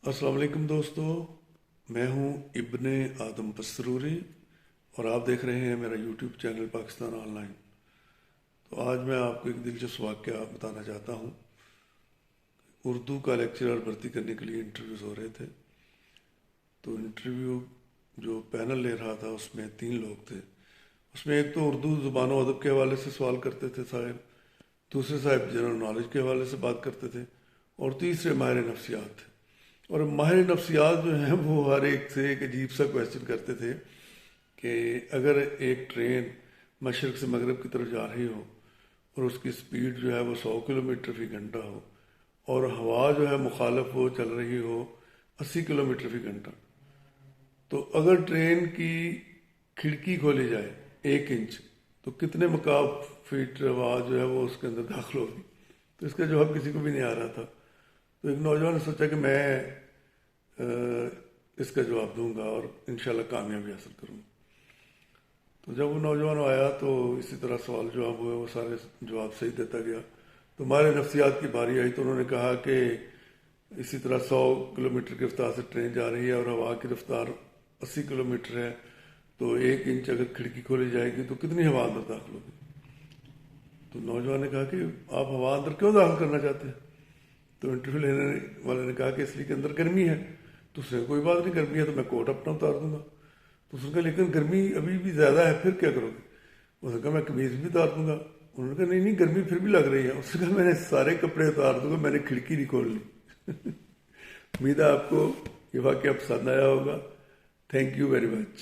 अस्सलाम वालेकुम दोस्तों। मैं हूं इब्ने आदम पसरूरी और आप देख रहे हैं मेरा यूट्यूब चैनल पाकिस्तान ऑनलाइन। तो आज मैं आपको एक दिलचस्प वाक़या बताना चाहता हूं। उर्दू का लेक्चरर भर्ती करने के लिए इंटरव्यूज़ हो रहे थे। तो इंटरव्यू जो पैनल ले रहा था उसमें 3 लोग थे। उसमें एक तो उर्दू ज़ुबान व अदब के हवाले से सवाल करते थे साहब, दूसरे साहब जनरल नॉलेज के हवाले से बात करते थे और तीसरे माहिर नफ्सियात थे। और माहिर नफ्सियात जो हैं वो हर एक से एक अजीब सा क्वेश्चन करते थे कि अगर एक ट्रेन मशरक़ से मगरब की तरफ जा रही हो और उसकी स्पीड जो है वो 100 किलोमीटर फी घंटा हो और हवा जो है मुखालफ वो चल रही हो 80 किलोमीटर फी घंटा, तो अगर ट्रेन की खिड़की खोली जाए 1 इंच तो कितने मकाब फीट हवा जो है वो उसके अंदर दाखिल होगी। तो इसका जवाब किसी को भी नहीं आ रहा था। तो एक नौजवान ने सोचा कि मैं अ, इसका जवाब दूंगा और इंशाल्लाह कामयाबी हासिल करूंगा। तो जब वो नौजवान आया तो इसी तरह सवाल जवाब हुए, वो सारे जवाब सही देता गया। तो हमारे नफ्सियात की बारी आई तो उन्होंने कहा कि इसी तरह 100 किलोमीटर की रफ्तार से ट्रेन जा रही है और हवा की रफ्तार 80 किलोमीटर है, तो 1 इंच अगर खिड़की खोली जाएगी तो कितनी हवा अंदर दाखिल होगी। तो नौजवान ने कहा कि आप हवा अंदर क्यों दाखिल करना चाहते हैं। तो इंटरव्यू लेने वाले ने कहा कि इसलिए के अंदर गर्मी है। तो उसने कोई बात नहीं, गर्मी है तो मैं कोट अपना उतार दूंगा। तो उसने कहा लेकिन गर्मी अभी भी ज़्यादा है, फिर क्या करोगे। उसने कहा मैं कमीज़ भी उतार दूंगा। उन्होंने कहा नहीं नहीं, गर्मी फिर भी लग रही है। उसने कहा मैंने सारे कपड़े उतार दूंगा, मैंने खिड़की नहीं खोल ली। उम्मीद है आपको ये वाक्य पसंद आया होगा। Thank you very much.